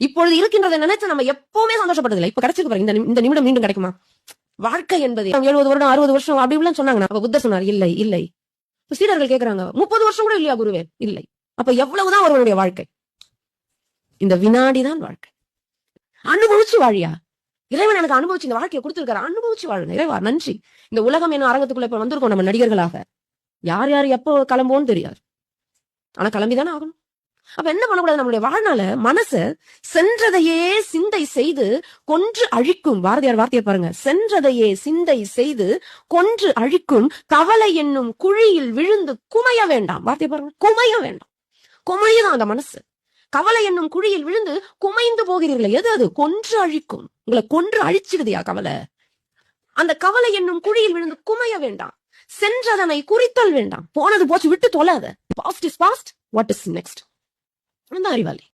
இப்பொழுது இருக்கின்றதை நினைச்சு நம்ம எப்பவுமே சந்தோஷப்பட்டதில்லை. இப்ப கிடைச்சிருக்கு பாருங்க, இந்த நிமிடம் மீண்டும் கிடைக்குமா? வாழ்க்கை என்பது 70 வருடம் 60 வருஷம் அப்படி இப்படிலாம் சொன்னாங்க. அப்ப புத்தர் சொன்னார் இல்லை இல்லை. சீடர்கள் கேட்கிறாங்க 30 வருஷம் கூட இல்லையா குருவே? இல்லை. அப்ப எவ்வளவுதான் ஒருவனுடைய வாழ்க்கை? இந்த வினாடிதான் வாழ்க்கை. அனுபவிச்சு வாழியா. இறைவன் எனக்கு அனுபவிச்சு இந்த வாழ்க்கையை கொடுத்திருக்காரு, அனுபவிச்சு வாழுங்க. இறைவா நன்றி. இந்த உலகம் என்ன அரங்கத்துக்குள்ள இப்ப வந்திருக்கோம் நம்ம நடிகர்களாக. யார் யார் எப்போ கிளம்புவோன்னு தெரியாது, ஆனா கிளம்பிதானே ஆகணும். அப்ப என்ன பண்ணக்கூடாது? நம்மளுடைய வாழ்நாள மனச சென்றதையே சிந்தை செய்து கொன்று அழிக்கும். பாரதியார் வார்த்தையை பாருங்க, சென்றதையே சிந்தை செய்து கொன்று அழிக்கும் கவலை என்னும் குழியில் விழுந்து குமைய வேண்டாம். வார்த்தையை பாருங்க, குமைய வேண்டாம். குமையதான் அந்த மனசு. கவலை என்னும் குழியில் விழுந்து குமைந்து போகிறீர்களே, எது அது? கொன்று அழிக்கும். உங்களை கொன்று அழிச்சிடுதியா கவலை? அந்த கவலை என்னும் குழியில் விழுந்து குமைய வேண்டாம். சென்றதனை குறித்தல் வேண்டாம். போனது போச்சு, விட்டு தொலாத. Past is past, what is next? அறிவாளி.